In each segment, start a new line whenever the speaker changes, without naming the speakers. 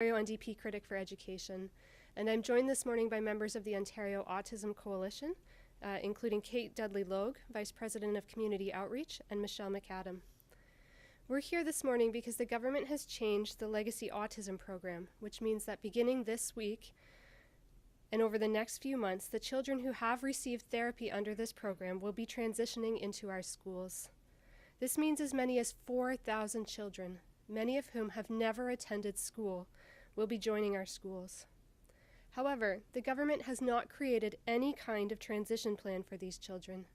Ontario NDP critic for education, and I'm joined this morning by members of the Ontario Autism Coalition, including Kate Dudley-Logue, Vice President of Community Outreach, and Michelle McAdam. We're here this morning because the government has changed the Legacy Autism Program, which means that beginning this week and over the next few months, the children who have received therapy under this program will be transitioning into our schools. This means as many as 4,000 children, many of whom have never attended school, will be joining our schools. However, the government has not created any kind of transition plan for these children.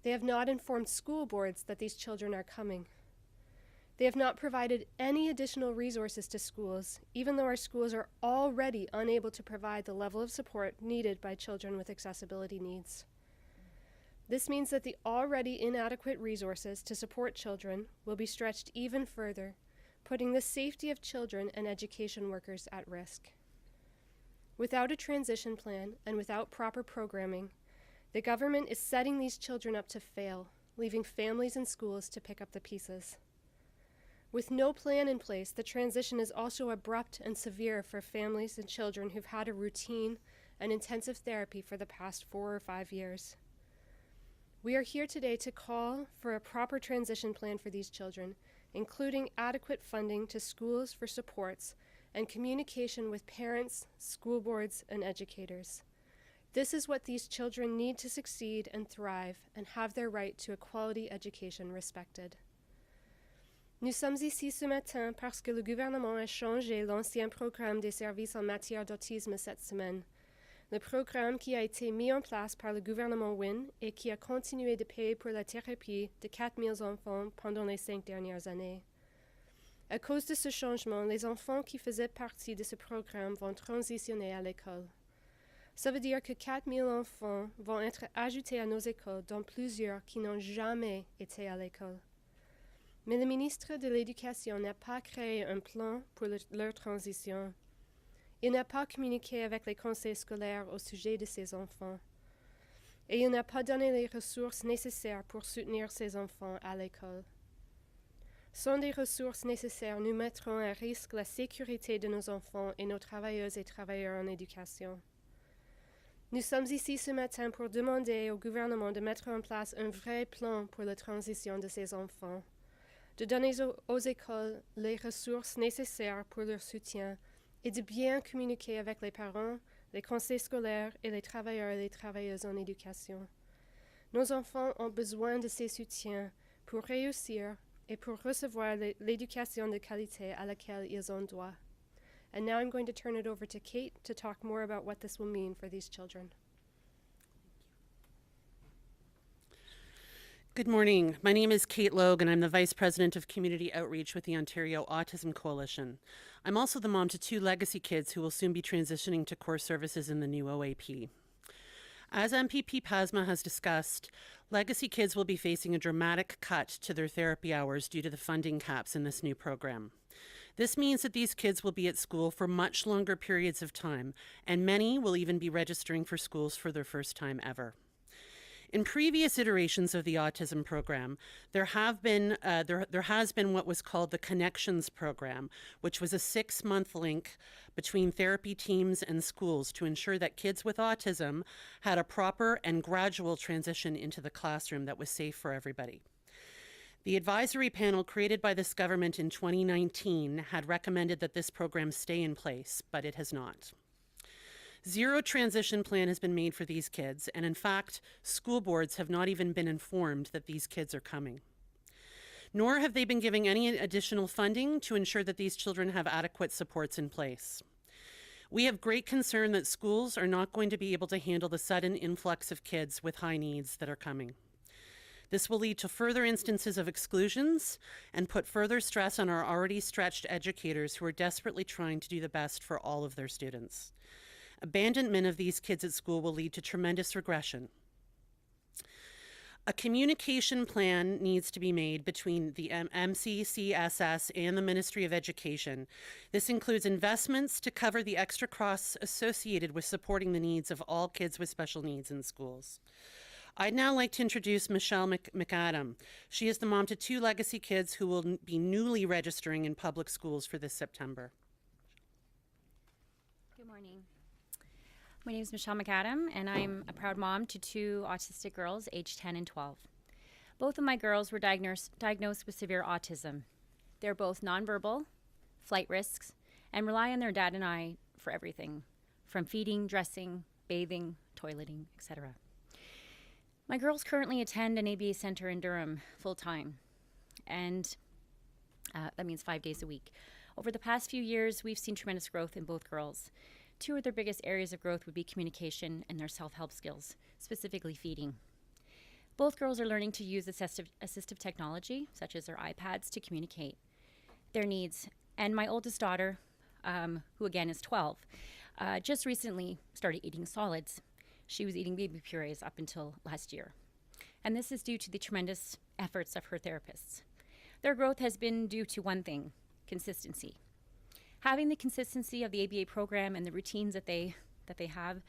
They have not informed school boards that these children are coming. They have not provided any additional resources to schools, even though our schools are already unable to provide the level of support needed by children with accessibility needs. This means that the already inadequate resources to support children will be stretched even further, putting the safety of children and education workers at risk. Without a transition plan and without proper programming, the government is setting these children up to fail, leaving families and schools to pick up the pieces. With no plan in place, the transition is also abrupt and severe for families and children who've had a routine and intensive therapy for the past 4 or 5 years. We are here today to call for a proper transition plan for these children, including adequate funding to schools for supports and communication with parents, school boards, and educators. This is what these children need to succeed and thrive and have their right to a quality education respected. Nous sommes ici ce matin parce que le gouvernement a changé l'ancien programme des services en matière d'autisme cette semaine. Le programme qui a été mis en place par le gouvernement Wynne et qui a continué de payer pour la thérapie de 4 000 enfants pendant les 5 dernières années. À cause de ce changement, les enfants qui faisaient partie de ce programme vont transitionner à l'école. Ça veut dire que 4 000 enfants vont être ajoutés à nos écoles, dont plusieurs qui n'ont jamais été à l'école. Mais le ministre de l'Éducation n'a pas créé un plan pour leur transition. Il n'a pas communiqué avec les conseils scolaires au sujet de ces enfants. Et il n'a pas donné les ressources nécessaires pour soutenir ces enfants à l'école. Sans des ressources nécessaires, nous mettrons à risque la sécurité de nos enfants et nos travailleuses et travailleurs en éducation. Nous sommes ici ce matin pour demander au gouvernement de mettre en place un vrai plan pour la transition de ces enfants, de donner aux écoles les ressources nécessaires pour leur soutien et de bien communiquer avec les parents, les conseils scolaires et les travailleurs et les travailleuses en éducation. Nos enfants ont besoin de ces soutiens pour réussir et pour recevoir l'éducation de qualité à laquelle ils ont droit. And now I'm going to turn it over to Kate to talk more about what this will mean for these children.
Good morning. My name is Kate Logue, and I'm the Vice President of Community Outreach with the Ontario Autism Coalition. I'm also the mom to 2 legacy kids who will soon be transitioning to core services in the new OAP. As MPP Pasma has discussed, legacy kids will be facing a dramatic cut to their therapy hours due to the funding caps in this new program. This means that these kids will be at school for much longer periods of time, and many will even be registering for schools for their first time ever. In previous iterations of the autism program, there has been what was called the Connections program, which was a 6-month link between therapy teams and schools to ensure that kids with autism had a proper and gradual transition into the classroom that was safe for everybody. The advisory panel created by this government in 2019 had recommended that this program stay in place, but it has not. Zero transition plan has been made for these kids, and in fact, school boards have not even been informed that these kids are coming. Nor have they been giving any additional funding to ensure that these children have adequate supports in place. We have great concern that schools are not going to be able to handle the sudden influx of kids with high needs that are coming. This will lead to further instances of exclusions and put further stress on our already stretched educators who are desperately trying to do the best for all of their students. Abandonment of these kids at school will lead to tremendous regression. A communication plan needs to be made between the MCCSS and the Ministry of Education. This includes investments to cover the extra costs associated with supporting the needs of all kids with special needs in schools. I'd now like to introduce Michelle McAdam. She is the mom to 2 legacy kids who will be newly registering in public schools for this September.
Good morning. My name is Michelle McAdam, and I'm a proud mom to two autistic girls aged 10 and 12. Both of my girls were diagnosed with severe autism. They're both nonverbal, flight risks, and rely on their dad and I for everything, from feeding, dressing, bathing, toileting, etc. My girls currently attend an ABA center in Durham full-time, and that means 5 days a week. Over the past few years, we've seen tremendous growth in both girls. Two of their biggest areas of growth would be communication and their self-help skills, specifically feeding. Both girls are learning to use assistive technology, such as their iPads, to communicate their needs. And my oldest daughter, who again is 12, just recently started eating solids. She was eating baby purees up until last year. And this is due to the tremendous efforts of her therapists. Their growth has been due to one thing: consistency. Having the consistency of the ABA program and the routines that they have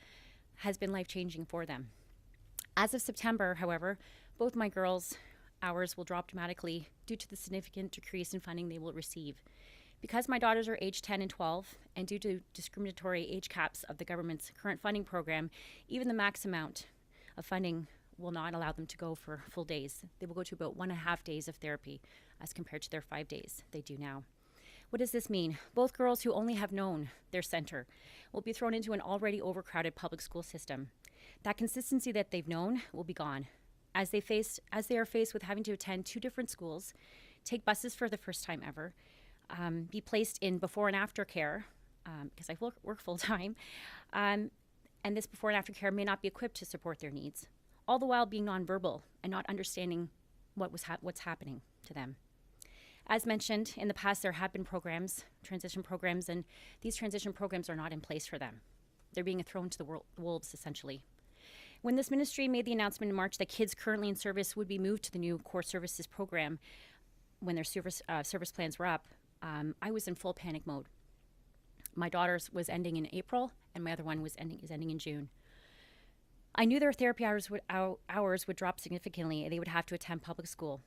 has been life-changing for them. As of September, however, both my girls' hours will drop dramatically due to the significant decrease in funding they will receive. Because my daughters are aged 10 and 12, and due to discriminatory age caps of the government's current funding program, even the max amount of funding will not allow them to go for full days. They will go to about 1.5 days of therapy as compared to their 5 days they do now. What does this mean? Both girls who only have known their center will be thrown into an already overcrowded public school system. That consistency that they've known will be gone as they are faced with having to attend 2 different schools, take buses for the first time ever, be placed in before and after care, because I work full time, and this before and after care may not be equipped to support their needs, all the while being nonverbal and not understanding what's happening to them. As mentioned, in the past there have been transition programs, and these transition programs are not in place for them. They're being thrown to the wolves, essentially. When this ministry made the announcement in March that kids currently in service would be moved to the new core services program when their service plans were up, I was in full panic mode. My daughter's was ending in April, and my other one is ending in June. I knew their therapy hours would drop significantly, and they would have to attend public school.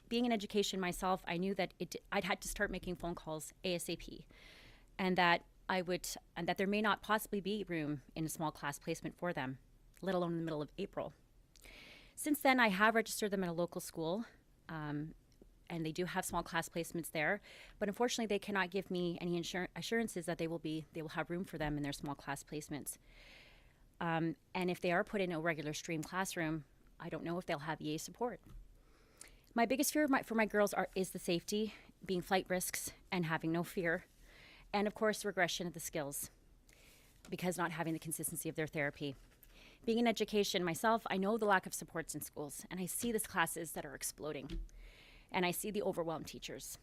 Being in education myself, I knew that I'd had to start making phone calls ASAP, and that there may not possibly be room in a small class placement for them, let alone in the middle of April. Since then, I have registered them at a local school, and they do have small class placements there, but unfortunately, they cannot give me any assurances that they will have room for them in their small class placements. And if they are put in a regular stream classroom, I don't know if they'll have EA support. My biggest fear for my girls is the safety, being flight risks, and having no fear, and of course, regression of the skills, because not having the consistency of their therapy. Being in education myself, I know the lack of supports in schools, and I see these classes that are exploding, and I see the overwhelmed teachers.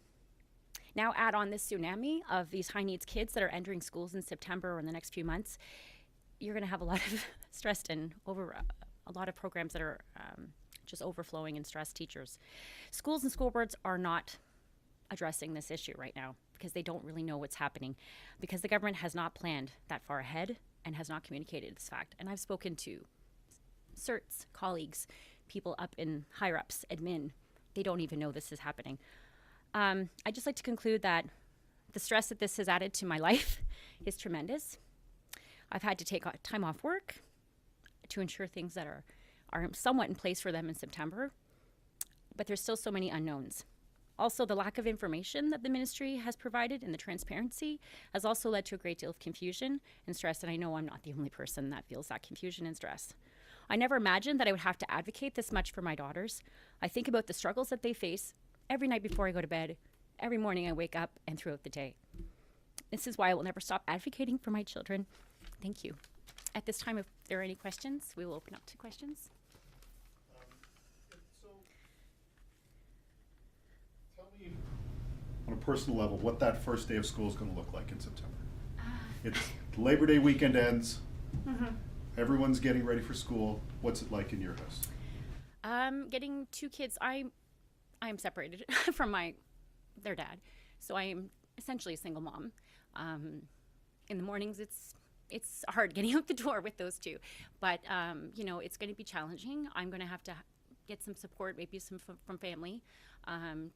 Now add on this tsunami of these high needs kids that are entering schools in September or in the next few months, you're going to have a lot of stressed and a lot of programs that are just overflowing and stressed teachers. Schools and school boards are not addressing this issue right now because they don't really know what's happening, because the government has not planned that far ahead and has not communicated this fact. And I've spoken to CERTs, colleagues, people up in higher ups, admin. They don't even know this is happening. I'd just like to conclude that the stress that this has added to my life is tremendous. I've had to take time off work to ensure things that are somewhat in place for them in September, but there's still so many unknowns. Also, the lack of information that the ministry has provided and the transparency has also led to a great deal of confusion and stress, and I know I'm not the only person that feels that confusion and stress. I never imagined that I would have to advocate this much for my daughters. I think about the struggles that they face every night before I go to bed, every morning I wake up, and throughout the day. This is why I will never stop advocating for my children. Thank you. At this time, if there are any questions, we will open up to questions.
So, tell me on a personal level what that first day of school is going to look like in September. It's Labor Day weekend ends.
Mm-hmm.
Everyone's getting ready for school. What's it like in your house?
Getting 2 kids. I am separated from their dad, so I am essentially a single mom. In the mornings, it's hard getting out the door with those 2, but it's going to be challenging. I'm going to have to get some support, maybe some from family,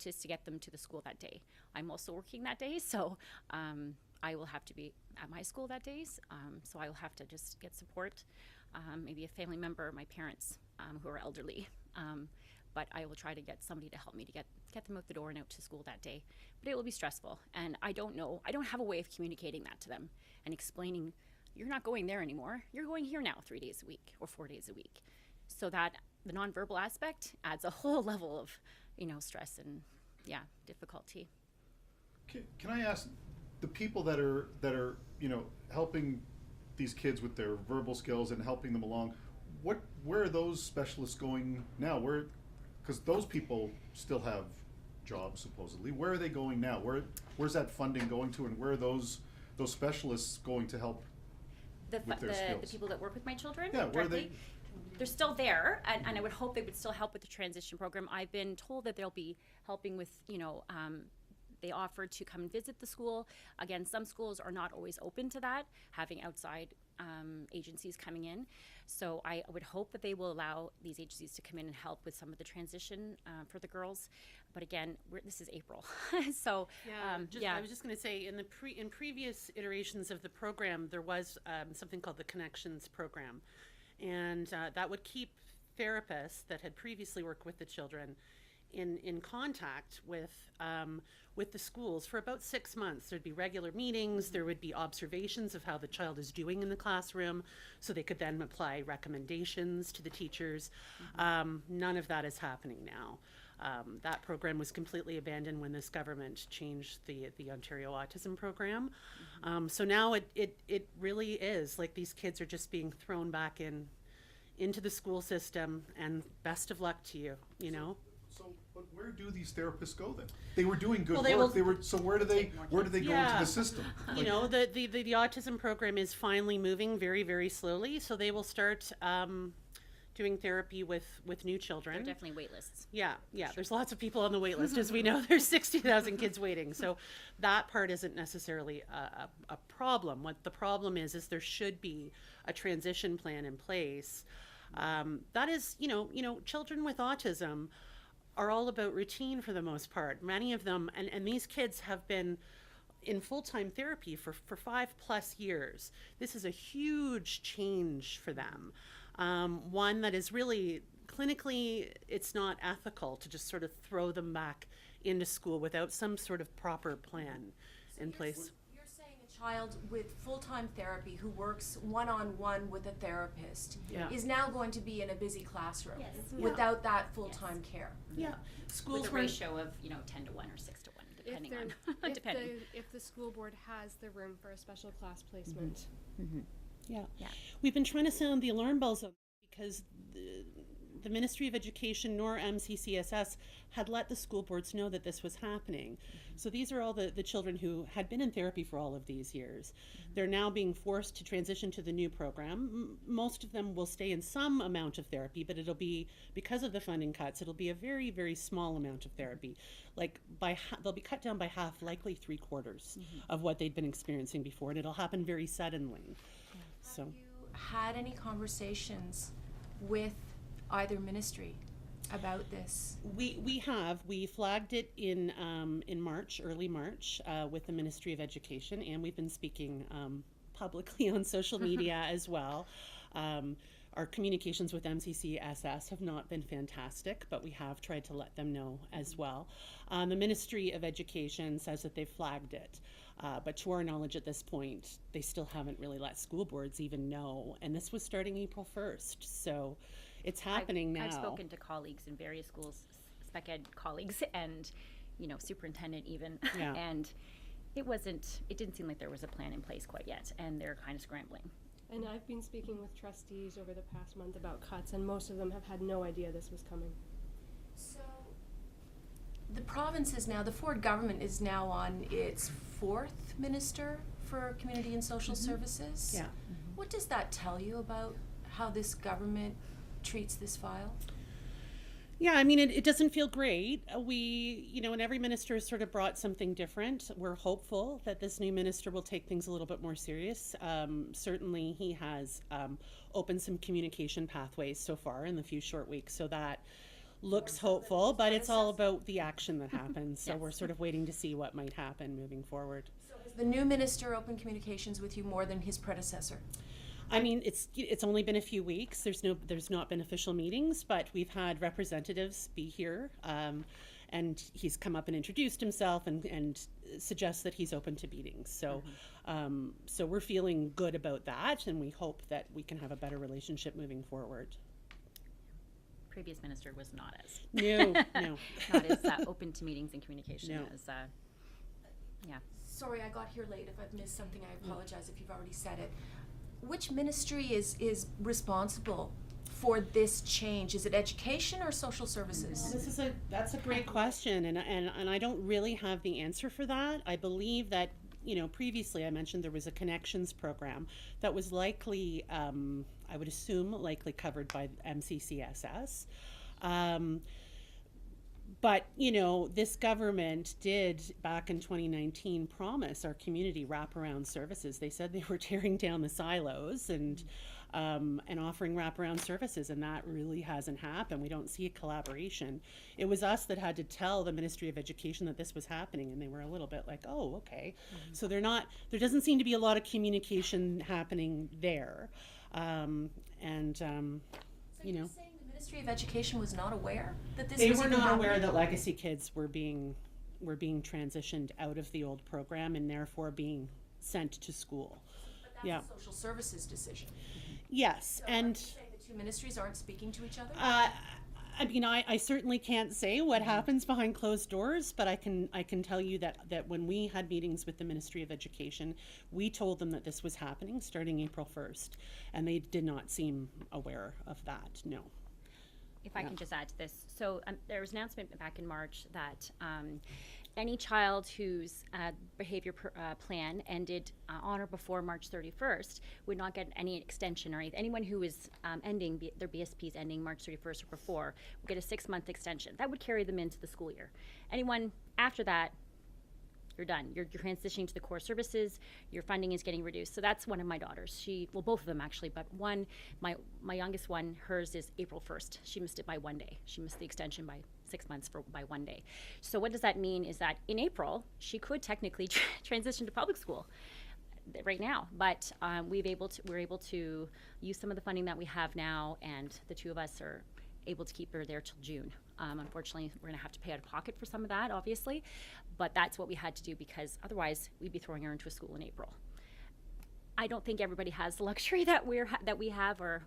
just to get them to the school that day. I'm also working that day, so I will have to be at my school that days, so I will have to just get support, maybe a family member, my parents who are elderly. But I will try to get somebody to help me to get them out the door and out to school that day. But it will be stressful, and I don't have a way of communicating that to them and explaining, you're not going there anymore, you're going here now 3 days a week or 4 days a week. So that the nonverbal aspect adds a whole level of, stress and difficulty.
Can I ask, the people that are helping these kids with their verbal skills and helping them along, where are those specialists going now? Because those people still have jobs supposedly. Where are they going now? Where's that funding going to, and where are those specialists going to help with their skills?
The people that work with my children?
Yeah, where are
directly? They're still there, and I would hope they would still help with the transition program. I've been told that they'll be helping with, they offered to come and visit the school. Again, some schools are not always open to that, having outside agencies coming in. So I would hope that they will allow these agencies to come in and help with some of the transition for the girls. But again, this is April, so
I was just going to say, in previous iterations of the program, there was something called the Connections program, and that would keep therapists that had previously worked with the children in contact with the schools for about 6 months. There'd be regular meetings, there would be observations of how the child is doing in the classroom, so they could then apply recommendations to the teachers. None of that is happening now. That program was completely abandoned when this government changed the Ontario Autism Program. So now it really is like these kids are just being thrown back into the school system, and best of luck to you,
So, but where do these therapists go then? They were doing good
Well,
work. So where do they go into the system?
The autism program is finally moving very, very slowly. So they will start doing therapy with new children.
there are definitely wait lists.
Yeah. There's lots of people on the wait list, as we know. There's 60,000 kids waiting. So that part isn't necessarily a problem. What the problem is there should be a transition plan in place. That is, children with autism are all about routine for the most part. Many of them, and these kids have been in full-time therapy for 5+ years. This is a huge change for them. One that is really, clinically, it's not ethical to just sort of throw them back into school without some sort of proper plan in place.
You're saying a child with full-time therapy who works one-on-one with a therapist is now going to be in a busy classroom without that full-time care.
Yeah, schools
With a ratio of 10 to 1 or 6 to 1, depending on
if the school board has the room for a special class placement.
Yeah. We've been trying to sound the alarm bells on because the Ministry of Education nor MCCSS had let the school boards know that this was happening. So these are all the children who had been in therapy for all of these years. They're now being forced to transition to the new program. Most of them will stay in some amount of therapy, but it'll be, because of the funding cuts, it'll be a very, very small amount of therapy. Like they'll be cut down by half, likely 3/4 of what they'd been experiencing before, and it'll happen very suddenly. So,
Have you had any conversations with either ministry about this?
We flagged it in March, early March, with the Ministry of Education, and we've been speaking publicly on social media as well. Our communications with MCCSS have not been fantastic, but we have tried to let them know as well. The Ministry of Education says that they've flagged it, but to our knowledge at this point, they still haven't really let school boards even know, and this was starting April 1st, so it's happening now.
I've spoken to colleagues in various schools, spec ed colleagues, and superintendent even, and it didn't seem like there was a plan in place quite yet, and they're kind of scrambling.
And I've been speaking with trustees over the past month about cuts, and most of them have had no idea this was coming.
So the province is now, the Ford government is now on its 4th minister for community and social services.
Yeah.
What does that tell you about how this government treats this file?
Yeah, I mean, it doesn't feel great. And every minister has sort of brought something different. We're hopeful that this new minister will take things a little bit more serious. Certainly he has opened some communication pathways so far in the few short weeks, so that looks hopeful, but it's all about the action that happens. So we're sort of waiting to see what might happen moving forward.
So has the new minister open communications with you more than his predecessor?
I mean, it's only been a few weeks. There's not been official meetings, but we've had representatives be here, and he's come up and introduced himself and suggests that he's open to meetings. So, so we're feeling good about that, and we hope that we can have a better relationship moving forward.
Previous minister was not as
No.
not as open to meetings and communication
No.
as yeah.
Sorry, I got here late. If I've missed something, I apologize if you've already said it. Which ministry is responsible for this change? Is it education or social services?
That's a great question, and I don't really have the answer for that. I believe that, previously I mentioned there was a connections program that was likely, I would assume, likely covered by MCCSS. But, this government did, back in 2019, promise our community wraparound services. They said they were tearing down the silos and offering wraparound services, and that really hasn't happened. We don't see a collaboration. It was us that had to tell the Ministry of Education that this was happening, and they were a little bit like, oh, okay. So there doesn't seem to be a lot of communication happening there.
You're saying the Ministry of Education was not aware that this
They
was
were
even
not
happening?
aware that legacy kids were being transitioned out of the old program and therefore being sent to school.
But that's
Yeah.
a social services decision.
Yes,
So
and
are you saying the two ministries aren't speaking to each other?
I mean, I certainly can't say what happens behind closed doors, but I can tell you that when we had meetings with the Ministry of Education, we told them that this was happening starting April 1st, and they did not seem aware of that. No.
If I can just add to this. So there was an announcement back in March that any child whose behavior plan ended on or before March 31st would not get any extension, or anyone who is ending, their BSPs ending March 31st or before, would get a 6-month extension. That would carry them into the school year. Anyone after that, you're done. You're transitioning to the core services. Your funding is getting reduced. So that's one of my daughters. Both of them actually, but one, my youngest one, hers is April 1st. She missed it by 1 day. She missed the extension by 6 months by 1 day. So what does that mean is that in April, she could technically transition to public school right now, but we're able to use some of the funding that we have now, and the two of us are able to keep her there till June. Unfortunately, we're going to have to pay out of pocket for some of that, obviously, but that's what we had to do because otherwise we'd be throwing her into a school in April. I don't think everybody has the luxury that we have, or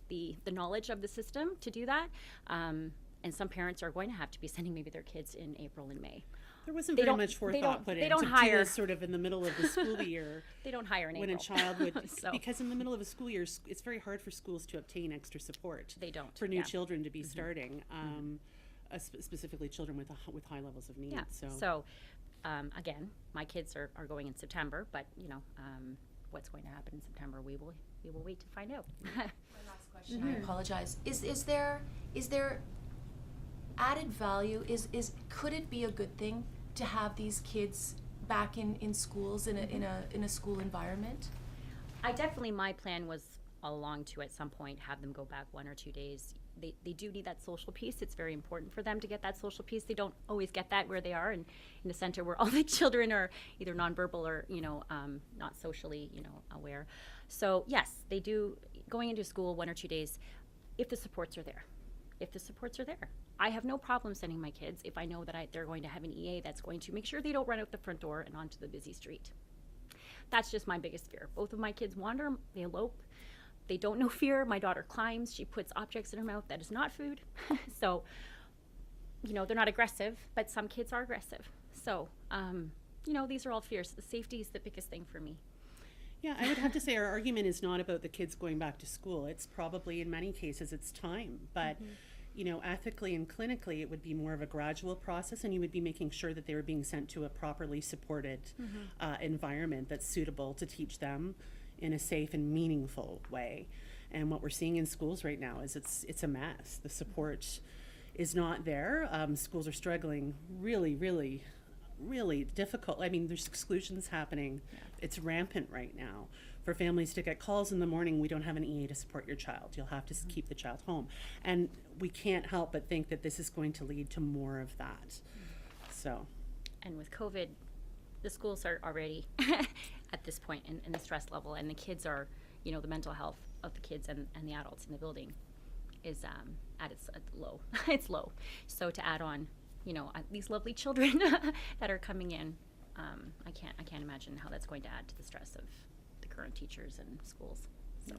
the knowledge of the system to do that. And some parents are going to have to be sending maybe their kids in April and May.
There wasn't very much forethought put in to do this sort of in the middle of the school year.
They don't hire in
when
April.
A child would,
So.
Because in the middle of a school year, it's very hard for schools to obtain extra support.
They don't.
For new
Yeah.
children to be starting, specifically children with high levels of need.
Yeah.
So
Again, my kids are going in September, but what's going to happen in September, we will wait to find out.
My last question, I apologize. Is there added value? Could it be a good thing to have these kids back in schools in a school environment?
My plan was all along to at some point have them go back 1 or 2 days. They do need that social piece. It's very important for them to get that social piece. They don't always get that where they are in a center where all the children are either nonverbal or not socially aware. So yes, they do going into school 1 or 2 days if the supports are there. I have no problem sending my kids if I know that they're going to have an EA that's going to make sure they don't run out the front door and onto the busy street. That's just my biggest fear. Both of my kids wander, they elope. They don't know fear. My daughter climbs. She puts objects in her mouth that is not food. So, they're not aggressive, but some kids are aggressive. So, these are all fears. The safety is the biggest thing for me.
yeah, I would have to say our argument is not about the kids going back to school. It's probably in many cases it's time, but ethically and clinically it would be more of a gradual process, and you would be making sure that they were being sent to a properly supported environment that's suitable to teach them in a safe and meaningful way. And what we're seeing in schools right now is it's a mess. The support is not there. Schools are struggling really, really, really difficult. I mean, there's exclusions happening. Yeah. It's rampant right now. For families to get calls in the morning, we don't have an EA to support your child. You'll have to keep the child home. And we can't help but think that this is going to lead to more of that. So.
And with COVID, the schools are already at this point in the stress level, and the kids are, you know, the mental health of the kids and the adults in the building is at its low. It's low. So to add on, you know, these lovely children that are coming in, I can't imagine how that's going to add to the stress of the current teachers and schools. So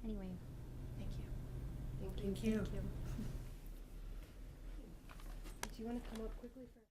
anyway,
Thank you.
Thank you.
thank you.
Do you want to come up quickly for